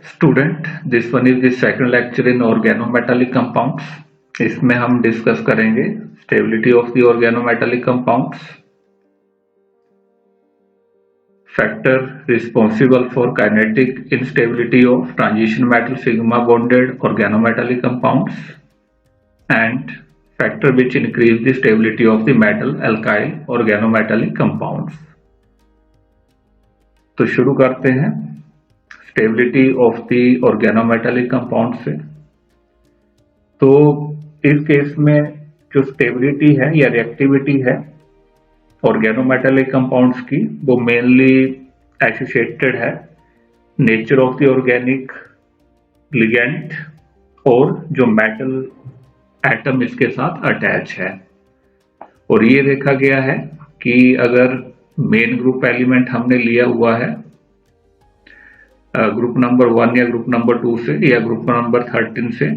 Student, this one is the second lecture in organometallic compounds. इसमें हम discuss करेंगे stability of the organometallic compounds, factor responsible for kinetic instability of transition metal sigma bonded organometallic compounds and factor which increase the stability of the metal alkyl organometallic compounds. तो शुरू करते हैं stability of the organometallic compound से। तो इस case में जो stability है या रिएक्टिविटी है ऑर्गेनोमेटालिक कंपाउंड्स की, वो मेनली एसोसिएटेड है nature of the organic ligand और जो मेटल एटम इसके साथ अटैच है। और ये देखा गया है कि अगर मेन ग्रुप एलिमेंट हमने लिया हुआ है ग्रुप नंबर 1 या ग्रुप नंबर 2 से या ग्रुप नंबर 13 से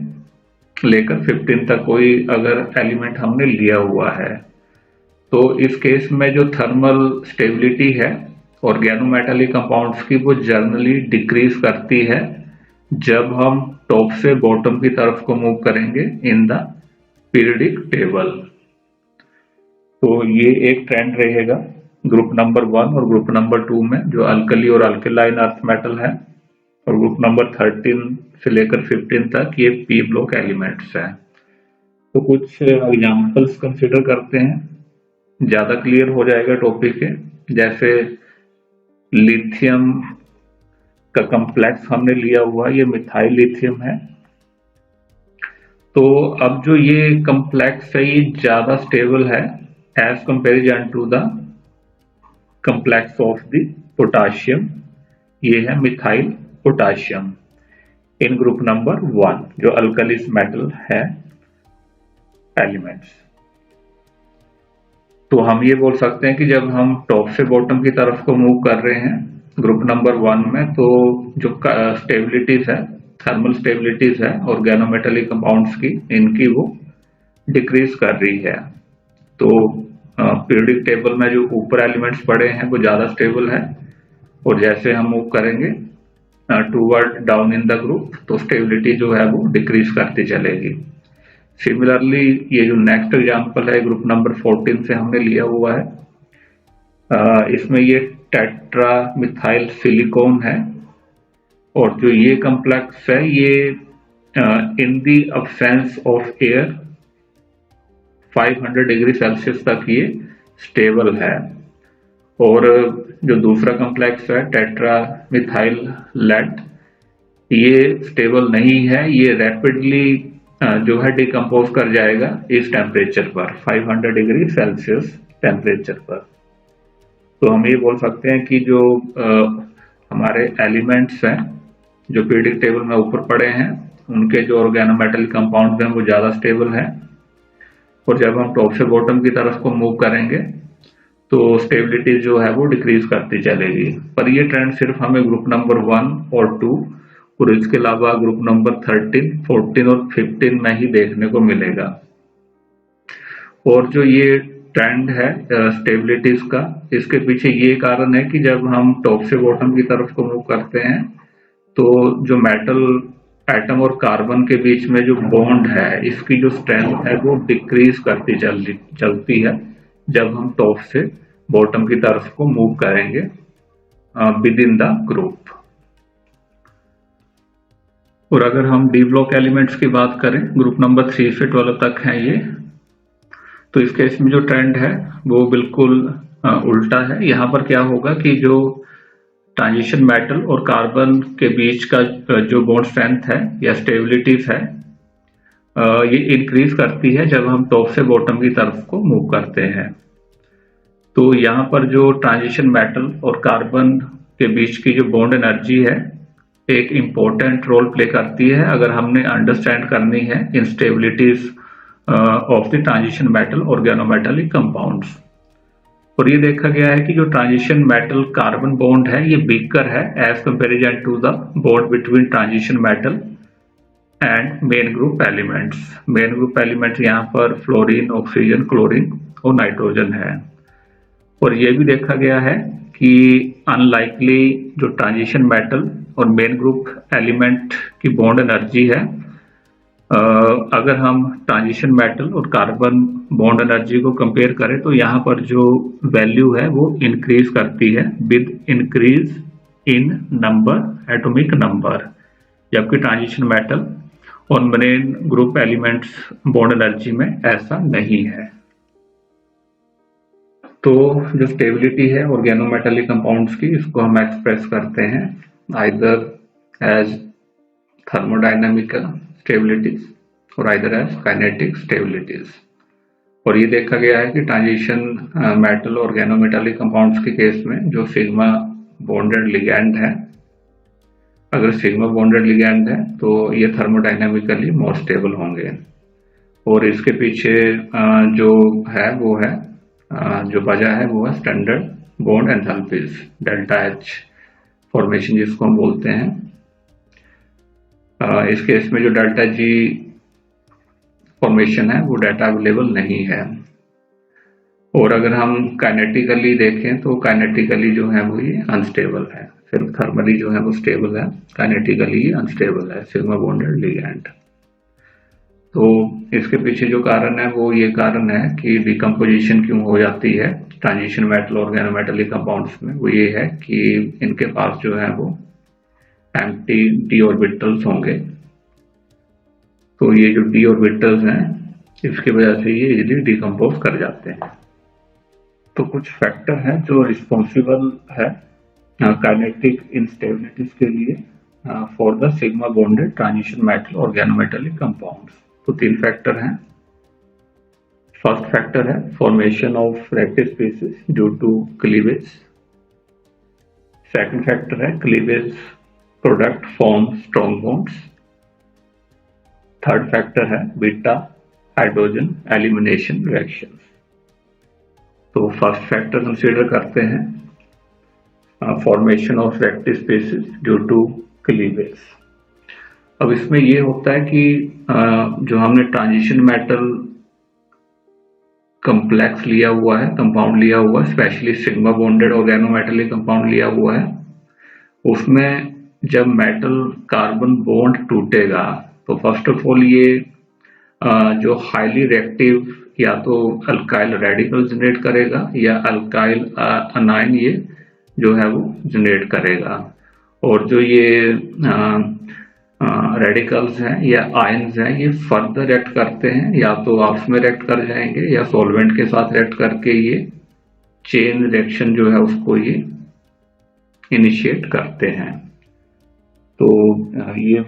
लेकर 15 तक कोई अगर एलिमेंट हमने लिया हुआ है, तो इस केस में जो थर्मल स्टेबिलिटी है ऑर्गेनोमेटालिक कंपाउंड्स की, वो जनरली डिक्रीज करती है जब हम टॉप से बॉटम की तरफ को मूव करेंगे इन द पीरियडिक टेबल। तो ये एक ट्रेंड रहेगा ग्रुप नंबर 1 और ग्रुप नंबर 2 में, जो अल्कली और अल्कलाइन अर्थ मेटल है, और ग्रुप नंबर 13 से लेकर 15 तक ये पी ब्लॉक एलिमेंट्स हैं। तो कुछ एग्जांपल्स कंसिडर करते हैं, ज्यादा क्लियर हो जाएगा टॉपिक है। जैसे लिथियम का कॉम्प्लेक्स हमने लिया हुआ, ये मिथाइल लिथियम है। तो अब जो ये कॉम्प्लेक्स है ये ज्यादा स्टेबल है as comparison to the complex of the potassium. ये है methyl potassium in group number 1, जो अल्कलीस मेटल है एलिमेंट्स। तो हम ये बोल सकते हैं कि जब हम टॉप से बॉटम की तरफ को मूव कर रहे हैं ग्रुप नंबर 1 में, तो जो स्टेबिलिटीज है, थर्मल स्टेबिलिटीज है ऑर्गेनोमेटालिक कंपाउंड्स की, इनकी वो डिक्रीज कर रही है। तो पीरियडिक टेबल में जो ऊपर एलिमेंट्स पड़े हैं वो ज्यादा स्टेबल है, और जैसे हम मूव करेंगे toward down in the group, तो स्टेबिलिटी जो है वो डिक्रीज करती चलेगी। सिमिलरली ये जो नेक्स्ट एग्जांपल है ग्रुप नंबर 14 से हमने लिया हुआ है, इसमें ये टेट्रा मिथाइल सिलिकॉन है, और जो ये कॉम्प्लेक्स है ये in the absence of air 500 degree Celsius तक ये स्टेबल है। और जो दूसरा कॉम्प्लेक्स है टेट्रा मिथाइल लेड, ये स्टेबल नहीं है, ये रैपिडली जो है डिकम्पोज कर जाएगा इस टेम्परेचर पर, 500 डिग्री सेल्सियस टेम्परेचर पर। तो हम ये बोल सकते हैं कि जो हमारे एलिमेंट्स हैं जो पीरियडिक टेबल में ऊपर पड़े हैं, उनके जो ऑर्गेनोमेटालिक कंपाउंड हैं वो ज्यादा स्टेबल है, और जब हम टॉप से बॉटम की तरफ को मूव करेंगे तो स्टेबिलिटी जो है वो डिक्रीज करती चलेगी। पर ये ट्रेंड सिर्फ हमें ग्रुप नंबर 1 और 2 और इसके अलावा ग्रुप नंबर 13, 14 और 15 में ही देखने को मिलेगा। और जो ये ट्रेंड है स्टेबिलिटीज का, इसके पीछे ये कारण है कि जब हम टॉप से बॉटम की तरफ को मूव करते हैं तो जो मेटल एटम और कार्बन के बीच में जो बॉन्ड है, इसकी जो स्ट्रेंथ है वो डिक्रीज करती चलती है जब हम टॉप से बॉटम की तरफ को मूव करेंगे विद इन द ग्रुप। और अगर हम डी ब्लॉक एलिमेंट्स की बात करें, ग्रुप नंबर 3 से 12 तक है ये, तो इस केस में जो ट्रेंड है वो बिल्कुल उल्टा है। यहाँ पर क्या होगा कि जो ट्रांजिशन मेटल और कार्बन के बीच का जो बॉन्ड स्ट्रेंथ है या स्टेबिलिटीज है, ये इंक्रीज करती है जब हम टॉप से बॉटम की तरफ को मूव करते हैं। तो यहाँ पर जो ट्रांजिशन मेटल और कार्बन के बीच की जो बॉन्ड एनर्जी है एक इम्पोर्टेंट रोल प्ले करती है अगर हमने अंडरस्टैंड करनी है instabilities of the transition metal organometallic compounds. और ये देखा गया है कि जो ट्रांजिशन मेटल कार्बन बॉन्ड है ये वीकर है as comparison to the bond between transition metal and main group elements. Main group elements यहाँ पर फ्लोरीन, ऑक्सीजन, क्लोरीन और नाइट्रोजन है। और ये भी देखा गया है कि अनलाइकली जो ट्रांजिशन मेटल और मेन ग्रुप एलिमेंट की बॉन्ड एनर्जी है, अगर हम ट्रांजिशन मेटल और कार्बन बॉन्ड एनर्जी को कंपेयर करें तो यहाँ पर जो वैल्यू है वो इंक्रीज करती है with increase in number atomic number, जबकि ट्रांजिशन मेटल और main group elements bond energy में ऐसा नहीं है। तो जो स्टेबिलिटी है ऑर्गेनोमेटालिक कंपाउंड्स की, इसको हम एक्सप्रेस करते हैं आइदर एज थर्मोडायनामिकल स्टेबिलिटीज और आइदर एज काइनेटिक स्टेबिलिटीज। और ये देखा गया है कि ट्रांजिशन मेटल ऑर्गेनोमेटालिक कंपाउंड्स के केस में जो सिग्मा बॉन्डेड लिगैंड है, अगर सिग्मा बॉन्डेड लिगैंड है तो ये थर्मोडायनामिकली मोर स्टेबल होंगे। और इसके पीछे जो है वो है जो वजह है वो है standard bond enthalpies, delta H formation जिसको हम बोलते हैं। इस केस में जो डेल्टा जी फॉर्मेशन है वो डाटा अवेलेबल नहीं है। और अगर हम काइनेटिकली देखें तो काइनेटिकली जो है वो ये अनस्टेबल है, सिर्फ थर्मली जो है वो स्टेबल है, काइनेटिकली अनस्टेबल है सिग्मा बॉन्डेड लिगैंड। तो इसके पीछे जो कारण है वो ये कारण है कि डिकम्पोजिशन क्यों हो जाती है ट्रांजिशन मेटल ऑर्गेनोमेटालिक कंपाउंड्स में, वो ये है कि इनके पास जो है वो एम्प्टी डी ऑर्बिटल्स होंगे। तो ये जो डी ऑर्बिटल्स हैं इसकी वजह से ये इजीली डिकम्पोज कर जाते हैं। तो कुछ फैक्टर हैं जो रिस्पॉन्सिबल है काइनेटिक इंस्टेबिलिटीज के लिए for the sigma bonded transition metal organometallic compounds. तो 3 फैक्टर हैं। फर्स्ट फैक्टर है formation of reactive species due to cleavage. Second factor है cleavage product form strong bonds. Third factor है बीटा हाइड्रोजन एलिमिनेशन रिएक्शंस। तो first factor consider करते हैं formation of reactive species due to cleavage. अब इसमें ये होता है कि जो हमने ट्रांजिशन मेटल कॉम्प्लेक्स लिया हुआ है, कंपाउंड लिया हुआ है, specially sigma bonded organometallic compound लिया हुआ है, उसमें जब मेटल कार्बन बॉन्ड टूटेगा तो फर्स्ट ऑफ ऑल ये जो हाईली रिएक्टिव या तो अल्काइल रेडिकल जनरेट करेगा या अल्काइल अनायन ये जो है वो जनरेट करेगा। और जो ये रेडिकल्स हैं या आयंस हैं ये फर्दर रिएक्ट करते हैं, या तो आपस में रिएक्ट कर जाएंगे या सॉल्वेंट के साथ रिएक्ट करके ये चेन रिएक्शन जो है उसको ये इनिशिएट करते हैं। तो ये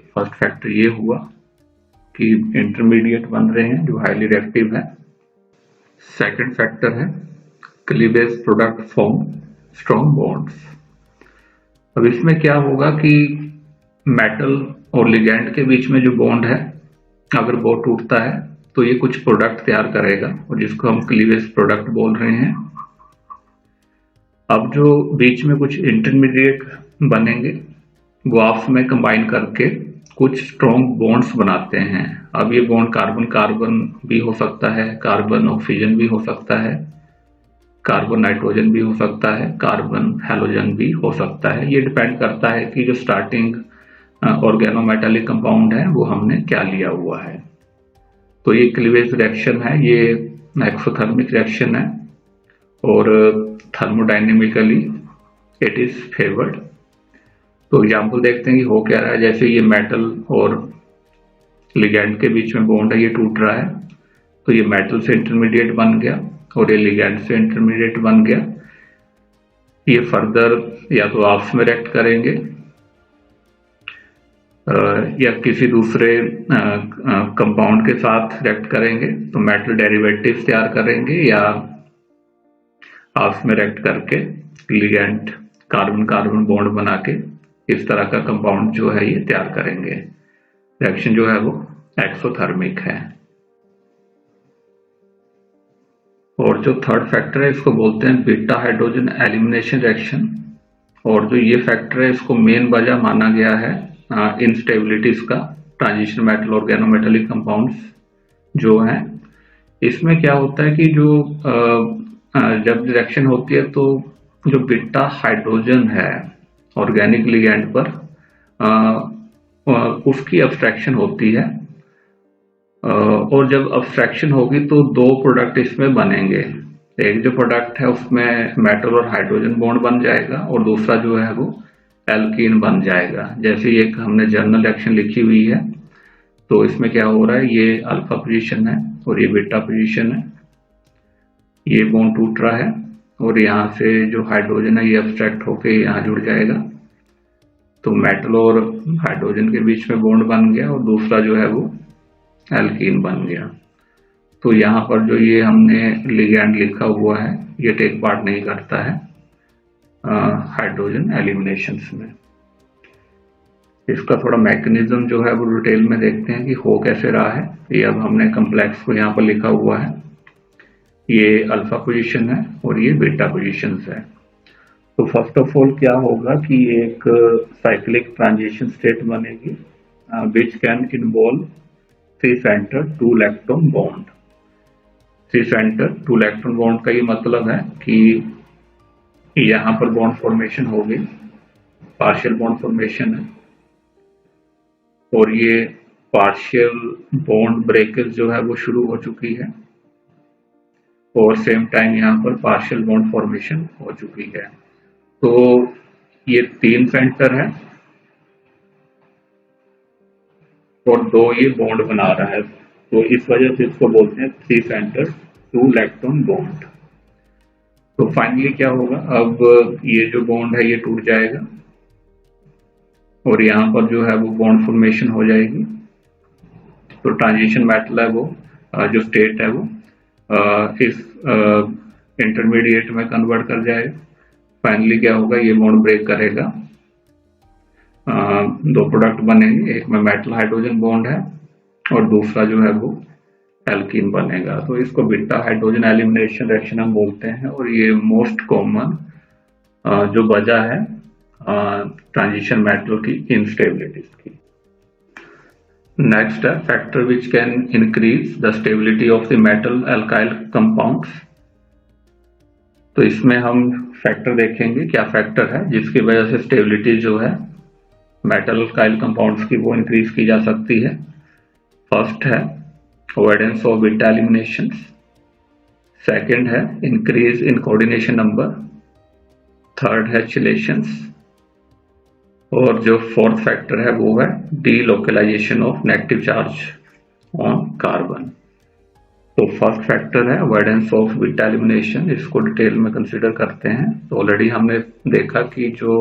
फर्स्ट फैक्टर ये हुआ कि इंटरमीडिएट बन रहे हैं जो हाईली रिएक्टिव है। सेकंड फैक्टर है cleavage product form strong bonds. अब इसमें क्या होगा कि मेटल और लिगैंड के बीच में जो बॉन्ड है अगर वो टूटता है तो ये कुछ प्रोडक्ट तैयार करेगा और जिसको हम क्लीवेज प्रोडक्ट बोल रहे हैं। अब जो बीच में कुछ इंटरमीडिएट बनेंगे वो आपस में कंबाइन करके कुछ स्ट्रॉन्ग बॉन्ड्स बनाते हैं। अब ये बॉन्ड कार्बन कार्बन भी हो सकता है, कार्बन ऑक्सीजन भी हो सकता है, कार्बन नाइट्रोजन भी हो सकता है, कार्बन हैलोजन भी हो सकता है। ये डिपेंड करता है कि जो स्टार्टिंग ऑर्गेनोमेटालिक कंपाउंड है वो हमने क्या लिया हुआ है। तो ये क्लीवेज रिएक्शन है, ये एक्सोथर्मिक रिएक्शन है और थर्मोडायनेमिकली इट इज फेवर्ड। तो एग्जाम्पल देखते हैं कि हो क्या रहा है। जैसे ये मेटल और लिगैंड के बीच में बॉन्ड है, ये टूट रहा है तो ये मेटल से इंटरमीडिएट बन गया और ये लिगैंड से इंटरमीडिएट बन गया। ये फर्दर या तो आपस में रिएक्ट करेंगे या किसी दूसरे कंपाउंड के साथ रिएक्ट करेंगे तो मेटल डेरिवेटिव्स तैयार करेंगे या आपस में रिएक्ट करके लिगैंड कार्बन कार्बन बॉन्ड बना के इस तरह का कंपाउंड जो है ये तैयार करेंगे। रिएक्शन जो है वो एक्सोथर्मिक है। और जो थर्ड फैक्टर है इसको बोलते हैं बीटा हाइड्रोजन एलिमिनेशन रिएक्शन। और जो ये फैक्टर है इसको मेन वजह माना गया है इंस्टेबिलिटीज का ट्रांजिशन मेटल ऑर्गेनोमेटालिक कंपाउंड्स जो हैं। इसमें क्या होता है कि जो जब रिएक्शन होती है तो जो बीटा हाइड्रोजन है ऑर्गेनिक लिगैंड पर उसकी अब्स्ट्रैक्शन होती है, और जब अब्स्ट्रैक्शन होगी तो दो प्रोडक्ट इसमें बनेंगे। एक जो प्रोडक्ट है उसमें मेटल और हाइड्रोजन बॉन्ड बन जाएगा और दूसरा जो है वो एल्कीन बन जाएगा। जैसे एक हमने जर्नल रिएक्शन लिखी हुई है, तो इसमें क्या हो रहा है, ये अल्फा पोजीशन है और ये बीटा पोजीशन है, ये बॉन्ड टूट रहा है और यहाँ से जो हाइड्रोजन है ये अब्स्ट्रैक्ट होके यहाँ जुड़ जाएगा, तो मेटल और हाइड्रोजन के बीच में बॉन्ड बन गया और दूसरा जो है वो एल्कीन बन गया। तो यहाँ पर जो ये हमने लिगैंड लिखा हुआ है ये टेक पार्ट नहीं करता है हाइड्रोजन एलिमिनेशंस में। इसका थोड़ा मैकेनिज्म जो है वो डिटेल में देखते हैं कि हो कैसे रहा है। ये अब हमने कम्प्लेक्स को यहाँ पर लिखा हुआ है, ये अल्फा पोजीशन है और ये बीटा पोजीशन है। तो फर्स्ट ऑफ ऑल क्या होगा कि एक साइक्लिक ट्रांजिशन स्टेट बनेगी which can involve 3 centre 2 electron bond. 3 centre 2 electron bond का ये मतलब है कि यहाँ पर बॉन्ड फॉर्मेशन होगी, पार्शियल बॉन्ड फॉर्मेशन है, और ये पार्शियल बॉन्ड ब्रेकेज जो है वो शुरू हो चुकी है और सेम टाइम यहाँ पर पार्शियल बॉन्ड फॉर्मेशन हो चुकी है। तो ये 3 सेंटर है और 2 ये बॉन्ड बना रहा है, तो इस वजह से इसको बोलते हैं 3 सेंटर 2 इलेक्ट्रॉन बॉन्ड। तो फाइनली क्या होगा, अब ये जो बॉन्ड है ये टूट जाएगा और यहाँ पर जो है वो बॉन्ड फॉर्मेशन हो जाएगी। तो ट्रांजिशन मेटल है वो जो स्टेट है वो इस इंटरमीडिएट में कन्वर्ट कर जाएगा। फाइनली क्या होगा, ये बॉन्ड ब्रेक करेगा, 2 प्रोडक्ट बनेंगे, एक में मेटल हाइड्रोजन बॉन्ड है और दूसरा जो है वो एल्कीन बनेगा। तो इसको बीटा हाइड्रोजन एलिमिनेशन रिएक्शन हम बोलते हैं और ये मोस्ट कॉमन जो वजह है ट्रांजिशन मेटल की इंस्टेबिलिटीज की। नेक्स्ट है factor which can increase the stability of the metal alkyl compounds. तो इसमें हम फैक्टर देखेंगे, क्या फैक्टर है जिसकी वजह से स्टेबिलिटी जो है मेटल अल्काइल कंपाउंड्स की वो इंक्रीज की जा सकती है। फर्स्ट है avoidance of beta elimination, second है increase in coordination number, third है चिलेशंस, और जो फोर्थ फैक्टर है वो है delocalisation of negative charge on carbon. तो फर्स्ट फैक्टर है अवॉइडेंस ऑफ बीटा एलिमिनेशन, इसको डिटेल में कंसीडर करते हैं। तो ऑलरेडी हमने देखा कि जो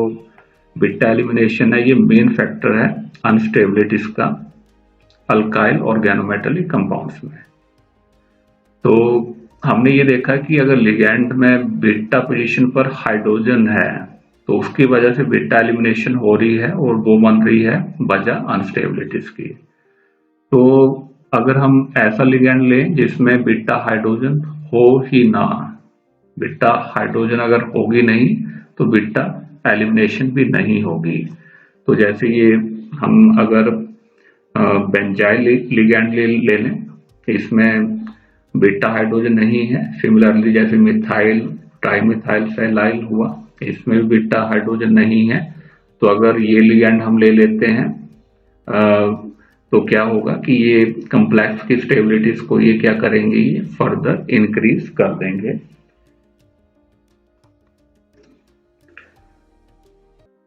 बीटा एलिमिनेशन है ये मेन फैक्टर है अनस्टेबिलिटीज का अल्काइल ऑर्गेनोमेटलिक कंपाउंड्स में। तो हमने ये देखा कि अगर लिगैंड में बीटा पोजीशन पर हाइड्रोजन है तो उसकी वजह से बीटा एलिमिनेशन हो रही है और वो बन रही है वजह अनस्टेबिलिटीज की। तो अगर हम ऐसा लिगैंड लें जिसमें बीटा हाइड्रोजन हो ही ना, बीटा हाइड्रोजन अगर होगी नहीं तो बीटा एलिमिनेशन भी नहीं होगी। तो जैसे ये हम अगर बेंजाइल लिगैंड ले लें, इसमें बीटा हाइड्रोजन नहीं है। सिमिलरली जैसे मिथाइल ट्राइमिथाइल फेलाइल हुआ, इसमें भी बीटा हाइड्रोजन नहीं है। तो अगर ये लिगैंड हम ले लेते हैं तो क्या होगा कि ये कम्प्लेक्स की स्टेबिलिटीज को ये क्या करेंगे, ये फर्दर इंक्रीज कर देंगे।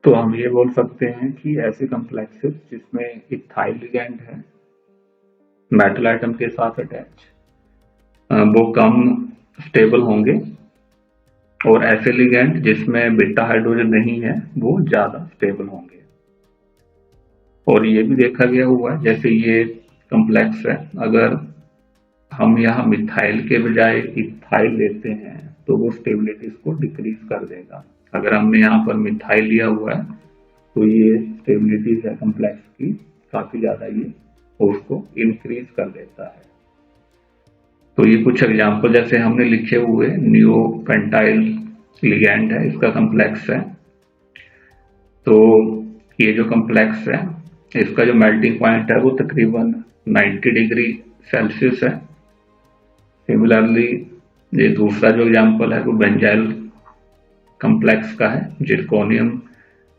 तो हम ये बोल सकते हैं कि ऐसे कम्प्लेक्सेस जिसमें इथाइल लिगैंड है मेटल आइटम के साथ अटैच, वो कम स्टेबल होंगे, और ऐसे लिगैंड जिसमें बीटा हाइड्रोजन नहीं है वो ज्यादा स्टेबल होंगे। और ये भी देखा गया हुआ है, जैसे ये कम्प्लेक्स है, अगर हम यहाँ मिथाइल के बजाय इथाइल लेते हैं तो वो स्टेबिलिटीज को डिक्रीज कर देगा। अगर हमने यहाँ पर मिथाइल लिया हुआ है तो ये स्टेबिलिटीज है कम्प्लेक्स की काफी ज्यादा, ये उसको इंक्रीज कर देता है। तो ये कुछ एग्जाम्पल जैसे हमने लिखे हुए, नियोपेंटाइल लिगैंड है, इसका कम्प्लेक्स है। तो ये जो कम्प्लेक्स है इसका जो मेल्टिंग पॉइंट है वो तकरीबन 90 डिग्री सेल्सियस है। सिमिलरली ये दूसरा जो एग्जाम्पल है वो बेंजाइल कम्प्लेक्स का है, जिरकोनियम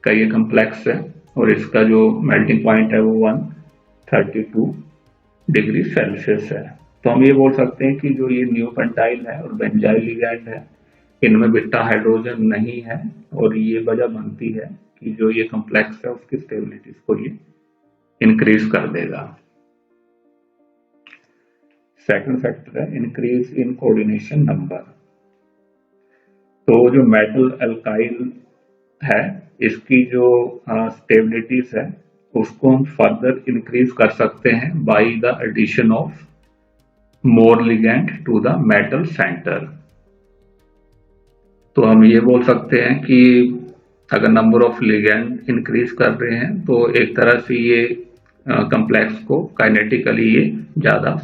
का ये कम्प्लेक्स है और इसका जो मेल्टिंग पॉइंट है वो 132 डिग्री सेल्सियस है। तो हम ये बोल सकते हैं कि जो ये न्यूपेंटाइल है और बेंजाइल लिगैंड है, इनमें बीटा हाइड्रोजन नहीं है और ये वजह बनती है कि जो ये कम्प्लेक्स है उसकी स्टेबिलिटीज को ये इंक्रीज कर देगा। सेकंड फैक्टर है इंक्रीज इन कोऑर्डिनेशन नंबर। तो जो मेटल अल्काइल है इसकी जो स्टेबिलिटीज है उसको हम फर्दर इंक्रीज कर सकते हैं by the addition of more ligand to the metal centre. तो हम ये बोल सकते हैं कि अगर नंबर ऑफ लिगैंड इंक्रीज कर रहे हैं तो एक तरह से ये कम्प्लेक्स को काइनेटिकली ये ज्यादा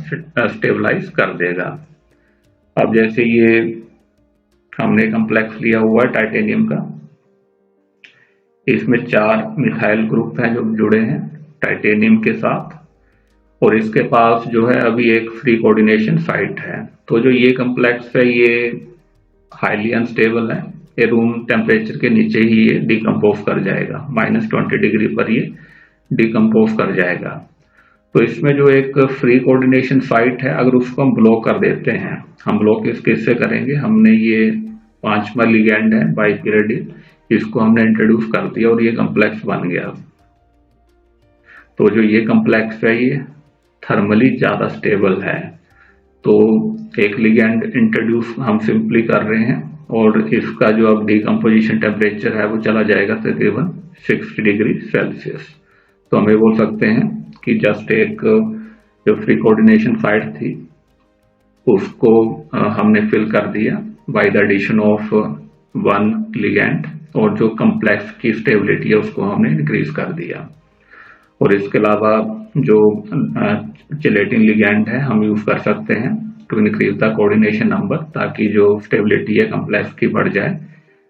स्टेबलाइज कर देगा। अब जैसे ये हमने कम्प्लेक्स लिया हुआ है टाइटेनियम का, इसमें 4 मिथाइल ग्रुप हैं जो जुड़े हैं टाइटेनियम के साथ और इसके पास जो है अभी एक फ्री कोऑर्डिनेशन साइट है। तो जो ये कम्प्लेक्स है ये हाईली अनस्टेबल है, ये रूम टेम्परेचर के नीचे ही ये डिकम्पोज कर जाएगा, -20 डिग्री पर ये डिकम्पोज कर जाएगा। तो इसमें जो एक फ्री कोऑर्डिनेशन साइट है अगर उसको हम ब्लॉक कर देते हैं, हम ब्लॉक किससे करेंगे, हमने ये 5वां लिगैंड है बाइपिरिडिल, इसको हमने इंट्रोड्यूस कर दिया और ये कम्प्लेक्स बन गया। तो जो ये कम्प्लेक्स है ये थर्मली ज्यादा स्टेबल है। तो एक लिगैंड इंट्रोड्यूस हम सिंपली कर रहे हैं और इसका जो अब डिकम्पोजिशन टेम्परेचर है वो चला जाएगा तकरीबन 60 डिग्री सेल्सियस। तो हम ये बोल सकते हैं कि जस्ट एक जो फ्री कोऑर्डिनेशन साइट थी उसको हमने फिल कर दिया by the addition of 1 ligand और जो कम्प्लेक्स की स्टेबिलिटी है उसको हमने इंक्रीज कर दिया। और इसके अलावा जो चिलेटिंग लिगैंड है हम यूज कर सकते हैं to increase the coordination number, ताकि जो स्टेबिलिटी है कम्प्लेक्स की बढ़ जाए।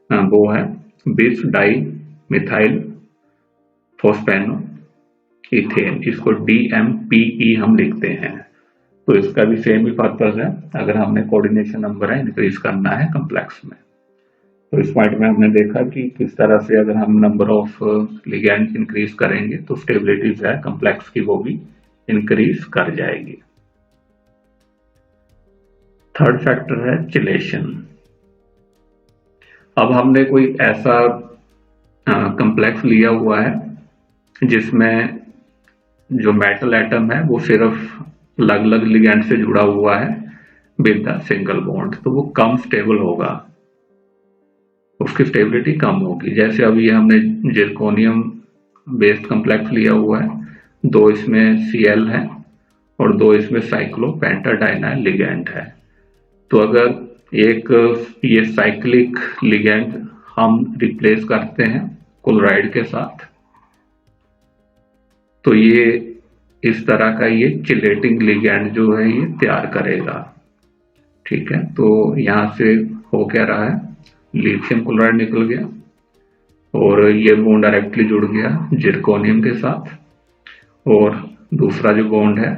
वो है बिस डाई मिथाइल फोस्फेनो इथेन, इसको DMPE हम लिखते हैं। तो इसका भी सेम ही पर्पज है, अगर हमने कोऑर्डिनेशन नंबर है इंक्रीज करना है कम्प्लेक्स में। तो इस पॉइंट में हमने देखा कि किस तरह से अगर हम नंबर ऑफ लिगैंड इंक्रीज करेंगे तो स्टेबिलिटी जो है कम्प्लेक्स की वो भी इंक्रीज कर जाएगी। थर्ड फैक्टर है चिलेशन। अब हमने कोई ऐसा कम्प्लेक्स लिया हुआ है जिसमें जो मेटल एटम है वो सिर्फ अलग अलग लिगैंड से जुड़ा हुआ है विद द सिंगल बॉन्ड, तो वो कम स्टेबल होगा, उसकी स्टेबिलिटी कम होगी। जैसे अभी हमने जिरकोनियम बेस्ड कम्प्लेक्स लिया हुआ है, 2 इसमें Cl है और 2 इसमें साइक्लोपेंटाडाइनाइल लिगैंड है। तो अगर एक ये साइक्लिक लिगैंड हम रिप्लेस करते हैं क्लोराइड के साथ तो ये इस तरह का ये चिलेटिंग लिगैंड जो है ये तैयार करेगा। ठीक है, तो यहां से हो क्या रहा है, लिथियम क्लोराइड निकल गया और ये बॉन्ड डायरेक्टली जुड़ गया जिरकोनियम के साथ और दूसरा जो बॉन्ड है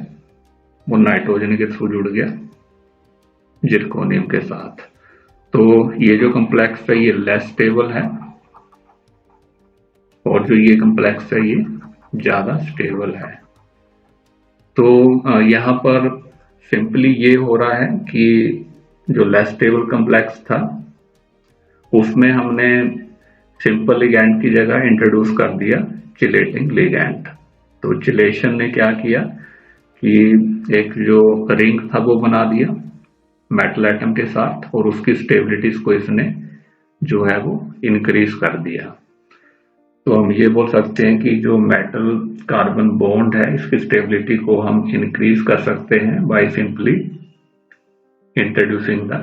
वो नाइट्रोजन के थ्रू जुड़ गया जिरकोनियम के साथ। तो ये जो कम्प्लेक्स है ये लेस स्टेबल है और जो ये कम्प्लेक्स है ये ज्यादा स्टेबल है। तो यहाँ पर सिंपली ये हो रहा है कि जो लेस स्टेबल कम्प्लेक्स था उसमें हमने सिंपल लिगैंड की जगह इंट्रोड्यूस कर दिया चिलेटिंग लिगैंड। तो चिलेशन ने क्या किया कि एक जो रिंग था वो बना दिया मेटल एटम के साथ और उसकी स्टेबिलिटीज को इसने जो है वो इंक्रीज कर दिया। तो हम ये बोल सकते हैं कि जो मेटल कार्बन बॉन्ड है इसकी स्टेबिलिटी को हम इंक्रीज कर सकते हैं by simply introducing the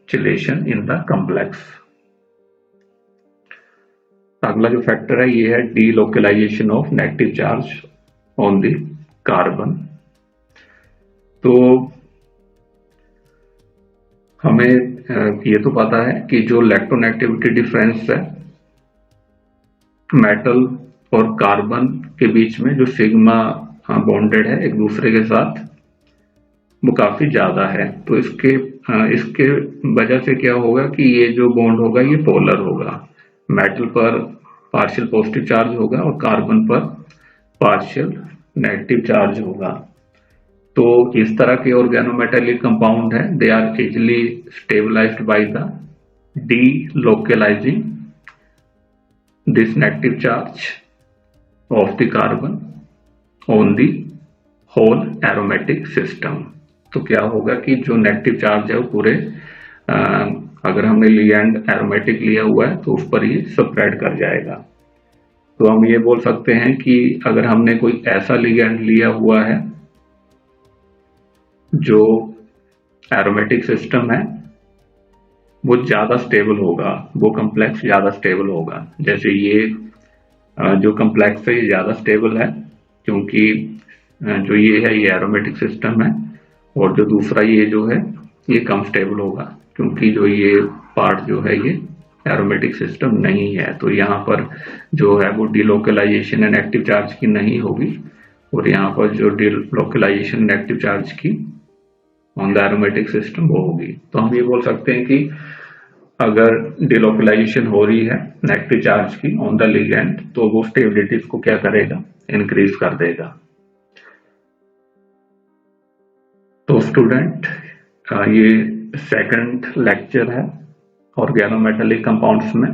chelation in the complex. अगला जो फैक्टर है ये है delocalisation of negative charge on the carbon. तो हमें ये तो पता है कि जो इलेक्ट्रोनेगेटिविटी डिफरेंस है मेटल और कार्बन के बीच में जो सिग्मा बॉन्डेड है एक दूसरे के साथ वो काफी ज्यादा है। तो इसके इसके वजह से क्या होगा कि ये जो बॉन्ड होगा ये पोलर होगा, मेटल पर पार्शियल पॉजिटिव चार्ज होगा और कार्बन पर पार्शियल नेगेटिव चार्ज होगा। तो इस तरह के ऑर्गेनोमेटेलिक कंपाउंड है, they are easily stabilised by the delocalizing this negative charge of the carbon on the whole aromatic system। तो क्या होगा कि जो नेगेटिव चार्ज है वो पूरे अगर हमने लिगैंड एरोमेटिक लिया हुआ है तो उस पर ये स्प्रेड कर जाएगा। तो हम ये बोल सकते हैं कि अगर हमने कोई ऐसा लिगैंड लिया हुआ है जो एरोमेटिक सिस्टम है वो ज्यादा स्टेबल होगा, वो कम्प्लेक्स ज्यादा स्टेबल होगा। जैसे ये जो कम्प्लेक्स है ये ज्यादा स्टेबल है क्योंकि जो ये है ये एरोमेटिक सिस्टम है, और जो दूसरा ये जो है ये कम स्टेबल होगा क्योंकि जो ये पार्ट जो है ये एरोमेटिक सिस्टम नहीं है। तो यहाँ पर जो है वो डिलोकलाइजेशन नेगेटिव चार्ज की नहीं होगी, और यहाँ पर जो डिलोकलाइजेशन नेगेटिव चार्ज की ऑन द एरोमेटिक सिस्टम वो होगी। तो हम ये बोल सकते हैं कि अगर डिलोकलाइजेशन हो रही है नेगेटिव चार्ज की ऑन द लिगैंड तो वो स्टेबिलिटी को क्या करेगा, इंक्रीज कर देगा। तो स्टूडेंट ये सेकंड लेक्चर है ऑर्गेनोमेटेलिक कंपाउंड्स में।